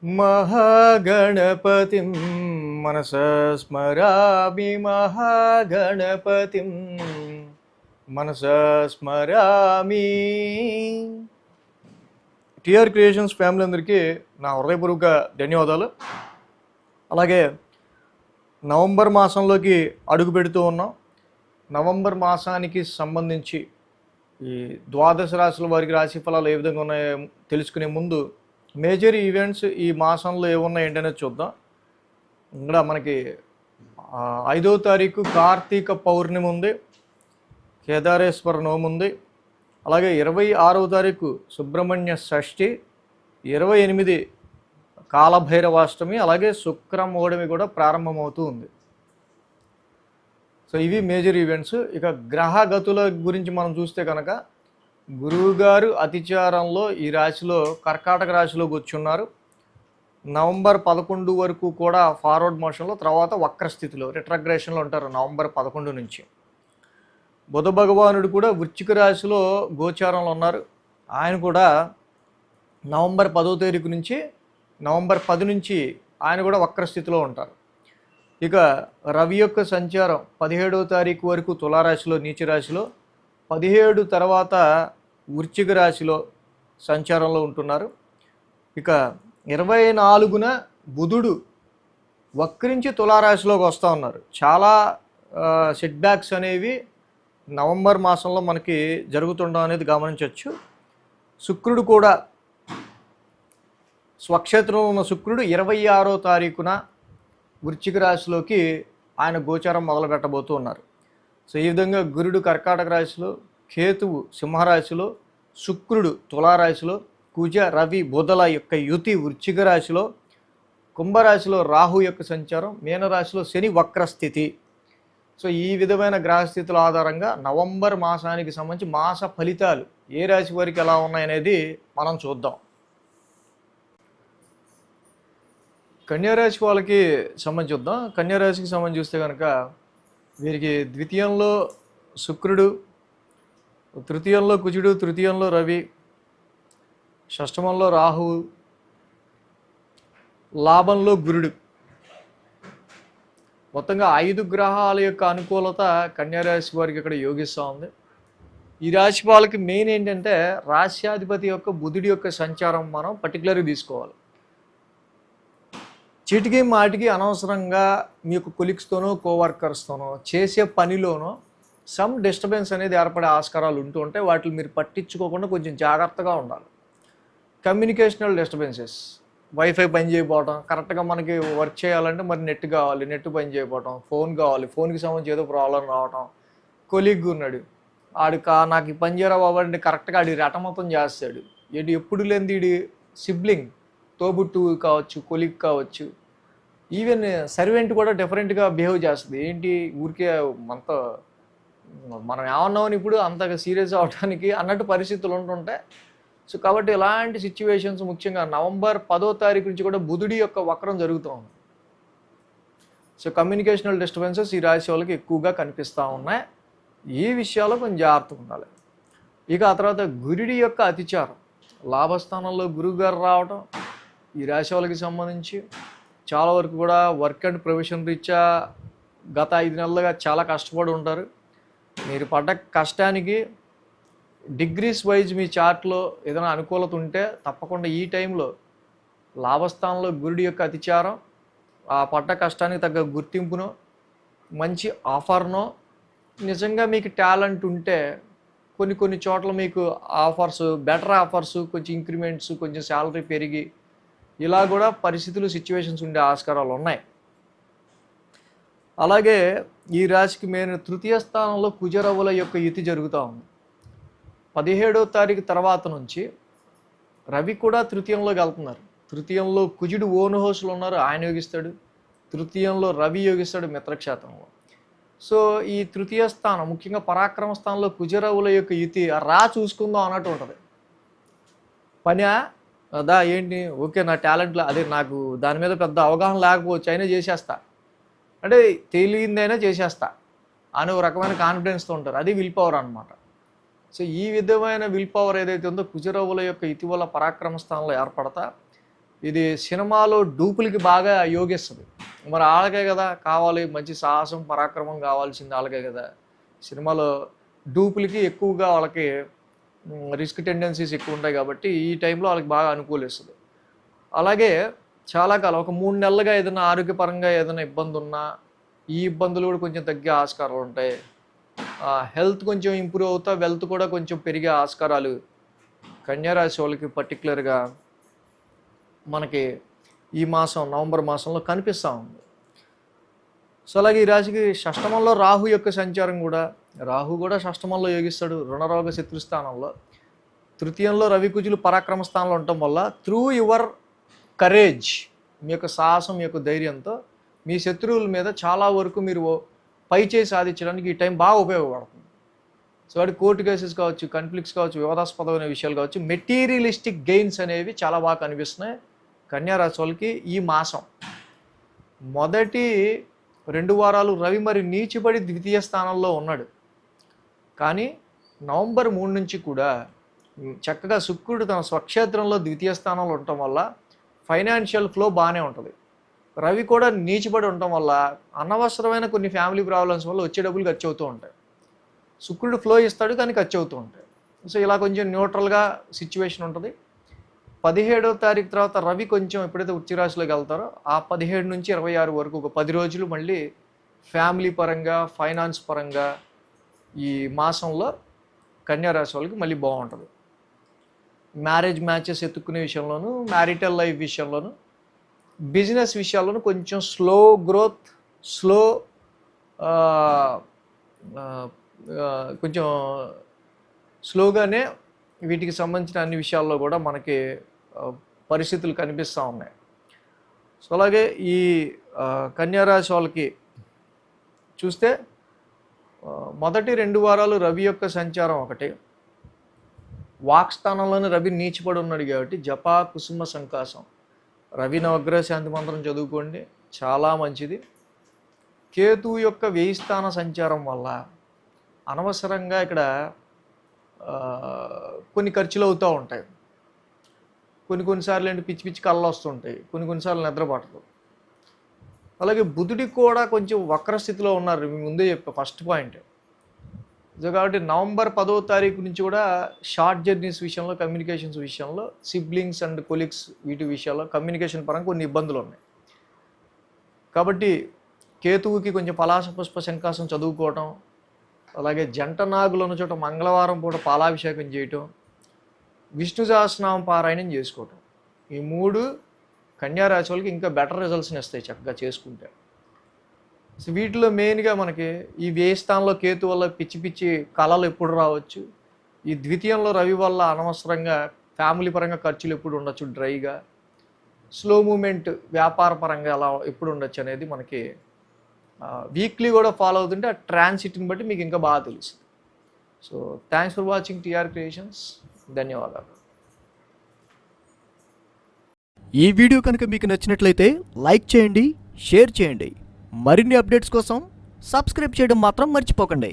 మహాగణపతిం మనసా స్మరామి మహాగణపతిం మనసా స్మరామి. TR creations family అందరికీ నా హృదయపూర్వక ధన్యవాదాలు. అలాగే నవంబర్ మాసంలోకి అడుగు పెడుతూ ఉన్నాం. నవంబర్ మాసానికి సంబంధించి ఈ ద్వాదశ రాశుల వారికి రాశి ఫలాలు ఏ విధంగా ఉన్నాయో తెలుసుకునే ముందు మేజర్ ఈవెంట్స్ ఈ మాసంలో ఏమున్నాయి ఏంటనేది చూద్దాం. ఇక్కడ మనకి 5వ తారీఖు కార్తీక పౌర్ణమి ఉంది, కేదారేశ్వర నోము ఉంది. అలాగే 26వ తారీఖు సుబ్రహ్మణ్య షష్ఠి, 28 కాలభైరవాష్టమి, అలాగే శుక్రమౌఢమి కూడా ప్రారంభమవుతూ ఉంది. సో ఇవి మేజర్ ఈవెంట్స్. ఇక గ్రహగతుల గురించి మనం చూస్తే కనుక గురువుగారు అతిచారంలో ఈ రాశిలో కర్కాటక రాశిలోకి వచ్చి ఉన్నారు. నవంబర్ 11 వరకు కూడా ఫార్వర్డ్ మోషన్లో, తర్వాత వక్రస్థితిలో రిట్రగ్రేషన్లో ఉంటారు నవంబర్ 11 నుంచి. బుధ భగవానుడు కూడా వృశ్చిక రాశిలో గోచారంలో ఉన్నారు. ఆయన కూడా నవంబర్ 10వ తారీఖు నుంచి నవంబర్ 10 నుంచి ఆయన కూడా వక్రస్థితిలో ఉంటారు. ఇక రవి యొక్క సంచారం 17వ తారీఖు వరకు తులారాశిలో నీచరాశిలో, 17 తర్వాత వృశ్చిక రాశిలో సంచారంలో ఉంటున్నారు. ఇక 24న బుధుడు వక్రించి తులారాశిలోకి వస్తూ ఉన్నారు. చాలా సెట్ బ్యాక్స్ అనేవి నవంబర్ మాసంలో మనకి జరుగుతుండడం అనేది గమనించవచ్చు. శుక్రుడు కూడా స్వక్షేత్రంలో ఉన్న శుక్రుడు 26వ తారీఖున వృశ్చిక రాశిలోకి ఆయన గోచారం మొదలు పెట్టబోతూ ఉన్నారు. సో ఈ విధంగా గురుడు కర్కాటక రాశిలో, కేతువు సింహరాశిలో, శుక్రుడు తులారాశిలో, కుజ రవి బుధల యొక్క యుతి వృశ్చిక రాశిలో, కుంభరాశిలో రాహు యొక్క సంచారం, మీనరాశిలో శని వక్రస్థితి. సో ఈ విధమైన గ్రహస్థితుల ఆధారంగా నవంబర్ మాసానికి సంబంధించి మాస ఫలితాలు ఏ రాశి వారికి ఎలా ఉన్నాయనేది మనం చూద్దాం. కన్యారాశి వాళ్ళకి సంబంధించి చూద్దాం. కన్యారాశికి సంబంధించి చూస్తే కనుక వీరికి ద్వితీయంలో శుక్రుడు, తృతీయంలో కుజుడు, తృతీయంలో రవి, షష్టమంలో రాహువు, లాభంలో గురుడు. మొత్తంగా 5 గ్రహాల యొక్క అనుకూలత కన్యారాశి వారికి ఇక్కడ యోగిస్తూ ఉంది. ఈ రాశి వాళ్ళకి మెయిన్ ఏంటంటే రాశ్యాధిపతి యొక్క బుధుడి యొక్క సంచారం మనం పర్టికులర్గా తీసుకోవాలి. చీటికి మాటికి అనవసరంగా మీ యొక్క కొలీగ్స్తోనో కోవర్కర్స్తోనో చేసే పనిలోనో సమ్ డిస్టర్బెన్స్ అనేది ఏర్పడే ఆస్కారాలు ఉంటూ ఉంటాయి. వాటిని మీరు పట్టించుకోకుండా కొంచెం జాగ్రత్తగా ఉండాలి. కమ్యూనికేషనల్ డిస్టర్బెన్సెస్, వైఫై పని చేయకపోవటం, కరెక్ట్గా మనకి వర్క్ చేయాలంటే మరి నెట్ కావాలి, నెట్ పని చేయకపోవటం, ఫోన్ కావాలి, ఫోన్కి సంబంధించి ఏదో ప్రాబ్లం రావటం, కొలీగ్ ఉన్నాడు నాకు ఈ పని చేయరా బాబు అంటే కరెక్ట్గా ఆడి రటమతం చేస్తాడు. ఎప్పుడు లేనిది ఈడి సిబ్లింగ్, తోబుట్టు కావచ్చు, కొలీగ్ కావచ్చు, ఈవెన్ సర్వెంట్ కూడా డిఫరెంట్గా బిహేవ్ చేస్తుంది. ఏంటి ఊరికే మనం ఏమన్నామని ఇప్పుడు అంతగా సీరియస్ అవడానికి అన్నట్టు పరిస్థితులు ఉంటుంటాయి. సో కాబట్టి ఇలాంటి సిచ్యువేషన్స్ ముఖ్యంగా నవంబర్ 10వ తారీఖు నుంచి కూడా బుధుడి యొక్క వక్రం జరుగుతూ ఉంది. సో కమ్యూనికేషనల్ డిస్టర్బెన్సెస్ ఈ రాశి వాళ్ళకి ఎక్కువగా కనిపిస్తూ ఉన్నాయి. ఈ విషయాల్లో కొంచెం జాగ్రత్తగా ఉండాలి. ఇక ఆ తర్వాత గురుడి యొక్క అతిచారం, లాభస్థానంలో గురువు గారు రావటం ఈ రాశి వాళ్ళకి సంబంధించి చాలా వరకు కూడా వర్క్ అండ్ ప్రొఫెషన్ రీత్యా గత 5 నెలలుగా చాలా కష్టపడి ఉంటారు. మీరు పడ్డ కష్టానికి డిగ్రీస్ వైజ్ మీ చార్ట్లో ఏదైనా అనుకూలత ఉంటే తప్పకుండా ఈ టైంలో లాభస్థానంలో గురుడి యొక్క అతిచారం ఆ పడ్డ కష్టానికి తగ్గ గుర్తింపునో, మంచి ఆఫర్నో, నిజంగా మీకు టాలెంట్ ఉంటే కొన్ని చోట్ల మీకు ఆఫర్స్, బెటర్ ఆఫర్స్, కొంచెం ఇంక్రిమెంట్స్, కొంచెం శాలరీ పెరిగి ఇలా కూడా పరిస్థితులు, సిచ్యువేషన్స్ ఉండే ఆస్కారాలు ఉన్నాయి. అలాగే ఈ రాశికి మెయిన్ తృతీయ స్థానంలో కుజరవుల యొక్క యుతి జరుగుతూ ఉంది. 17వ తారీఖు తర్వాత నుంచి రవి కూడా తృతీయంలోకి వెళ్తున్నారు. తృతీయంలో కుజుడు ఓన్ హౌస్లో ఉన్నారు, ఆయన యోగిస్తాడు. తృతీయంలో రవి యోగిస్తాడు మిత్రక్షేత్రంలో. సో ఈ తృతీయ స్థానం ముఖ్యంగా పరాక్రమ స్థానంలో కుజరవుల యొక్క యుతి చూసుకుందాం అన్నట్టు ఉంటుంది. పని అదా ఏంటి, ఓకే నా టాలెంట్లో అదే నాకు దాని మీద పెద్ద అవగాహన లేకపోవచ్చు, అయినా చేసేస్తా అంటే తెలియందైనా చేసేస్తా అనే ఒక రకమైన కాన్ఫిడెన్స్తో ఉంటారు. అది విల్ పవర్ అనమాట. సో ఈ విధమైన విల్ పవర్ ఏదైతే ఉందో కుజరవుల యొక్క ఇటీవల పరాక్రమ స్థానంలో ఏర్పడతా ఇది సినిమాలో డూపులకి బాగా యోగిస్తుంది. మరి వాళ్ళకే కదా కావాలి, మంచి సాహసం పరాక్రమం కావాల్సింది వాళ్ళకే కదా. సినిమాలో డూపులకి ఎక్కువగా వాళ్ళకి రిస్క్ టెండెన్సీస్ ఎక్కువ ఉంటాయి కాబట్టి ఈ టైంలో వాళ్ళకి బాగా అనుకూలిస్తుంది. అలాగే చాలా కాలం ఒక 3 నెలలుగా ఏదైనా ఆరోగ్యపరంగా ఏదైనా ఇబ్బంది ఉన్నా ఈ ఇబ్బందులు కూడా కొంచెం తగ్గే ఆస్కారాలు ఉంటాయి. హెల్త్ కొంచెం ఇంప్రూవ్ అవుతా వెల్త్ కూడా కొంచెం పెరిగే ఆస్కారాలు కన్యారాశి వాళ్ళకి పర్టికులర్గా మనకి ఈ మాసం నవంబర్ మాసంలో కనిపిస్తూ ఉంది. సో అలాగే ఈ రాశికి షష్టమంలో రాహు యొక్క సంచారం కూడా, రాహు కూడా షష్టమంలో యోగిస్తాడు రుణరోగ శత్రుస్థానంలో. తృతీయంలో రవి కుజులు పరాక్రమ స్థానంలో ఉండటం వల్ల త్రూ యువర్ కరేజ్, మీ యొక్క సాహసం, మీ యొక్క ధైర్యంతో మీ శత్రువుల మీద చాలా వరకు మీరు పై చేయి సాధించడానికి ఈ టైం బాగా ఉపయోగపడుతుంది. సో వాటి కోర్టు కేసెస్ కావచ్చు, కాన్ఫ్లిక్ట్స్ కావచ్చు, వివాదాస్పదమైన విషయాలు కావచ్చు, మెటీరియలిస్టిక్ గెయిన్స్ అనేవి చాలా బాగా కనిపిస్తున్నాయి కన్యారాశి వాళ్ళకి ఈ మాసం. మొదటి 2 వారాలు రవి మరి నీచిపడి ద్వితీయ స్థానంలో ఉన్నాడు. కానీ నవంబర్ 3 నుంచి కూడా చక్కగా శుక్రుడు తన స్వక్షేత్రంలో ద్వితీయ స్థానంలో ఉండటం వల్ల ఫైనాన్షియల్ ఫ్లో బాగానే ఉంటుంది. రవి కూడా నీచిపడి ఉండటం వల్ల అనవసరమైన కొన్ని ఫ్యామిలీ ప్రాబ్లమ్స్ వల్ల వచ్చే డబ్బులు ఖర్చు అవుతూ ఉంటాయి. శుక్రుడు ఫ్లో ఇస్తాడు కానీ ఖర్చు అవుతూ ఉంటాయి. సో ఇలా కొంచెం న్యూట్రల్గా సిచ్యువేషన్ ఉంటుంది. 17వ తారీఖు తర్వాత రవి కొంచెం ఎప్పుడైతే వృశ్చిక రాశిలోకి వెళ్తారో ఆ 17 నుంచి 26 వరకు ఒక 10 రోజులు మళ్ళీ ఫ్యామిలీ పరంగా, ఫైనాన్స్ పరంగా ఈ మాసంలో కన్యారాశి వాళ్ళకి మళ్ళీ బాగుంటుంది. మ్యారేజ్ మ్యాచెస్ ఎత్తుక్కునే విషయంలోనూ, మ్యారిటల్ లైఫ్ విషయంలోనూ, బిజినెస్ విషయాల్లోనూ కొంచెం స్లో గ్రోత్, కొంచెం స్లోగానే వీటికి సంబంధించిన అన్ని విషయాల్లో కూడా మనకి పరిస్థితులు కనిపిస్తూ ఉన్నాయి. సో అలాగే ఈ కన్యారాశి వాళ్ళకి చూస్తే మొదటి 2 వారాలు రవి యొక్క సంచారం ఒకటి, వాక్స్థానంలోనే రవి నీచిపడి ఉన్నాడు కాబట్టి జపా కుసుమ సంకాసం రవి నవగ్రహ శాంతి మంత్రం చదువుకోండి, చాలా మంచిది. కేతువు యొక్క 1000 స్థాన సంచారం వల్ల అనవసరంగా ఇక్కడ కొన్ని ఖర్చులు అవుతూ ఉంటాయి. కొన్నిసార్లు ఏంటి పిచ్చి పిచ్చి కళ్ళు వస్తుంటాయి, కొన్నిసార్లు నిద్ర పట్టదు. అలాగే బుధుడికి కూడా కొంచెం వక్రస్థితిలో ఉన్నారు, మీ ముందే చెప్పా ఫస్ట్ పాయింట్. సో కాబట్టి నవంబర్ 10వ తారీఖు నుంచి కూడా షార్ట్ జర్నీస్ విషయంలో, కమ్యూనికేషన్స్ విషయంలో, సిబ్లింగ్స్ అండ్ కొలీగ్స్ వీటి విషయాల్లో కమ్యూనికేషన్ పరంగా కొన్ని ఇబ్బందులు ఉన్నాయి. కాబట్టి కేతువుకి కొంచెం పలాస పుష్ప శంకాసం చదువుకోవటం, అలాగే జంట నాగులు ఉన్న చోట మంగళవారం పూట పాలాభిషేకం చేయటం, విష్ణు సహస్రనామ పారాయణం చేసుకోవటం, ఈ 3 కన్యారాశి వాళ్ళకి ఇంకా బెటర్ రిజల్ట్స్ని ఇస్తాయి చక్కగా చేసుకుంటే. సో వీటిలో మెయిన్గా మనకి ఈ 1000 స్థానంలో కేతు వల్ల పిచ్చి పిచ్చి కళలు ఎప్పుడు రావచ్చు, ఈ ద్వితీయంలో రవి వల్ల అనవసరంగా ఫ్యామిలీ పరంగా ఖర్చులు ఎప్పుడు ఉండొచ్చు డ్రైగా, స్లో మూమెంట్ వ్యాపార పరంగా ఎలా ఎప్పుడు ఉండొచ్చు అనేది మనకి వీక్లీ కూడా ఫాలో అవుతుంటే ఆ ట్రాన్సిట్ని బట్టి మీకు ఇంకా బాగా తెలుస్తుంది. So thanks for watching TR Creations. ధన్యవాదాలు. ఈ వీడియో కనుక మీకు నచ్చినట్లయితే లైక్ చేయండి, షేర్ చేయండి. మరిన్ని అప్డేట్స్ కోసం సబ్స్క్రైబ్ చేయడం మాత్రం మర్చిపోకండి.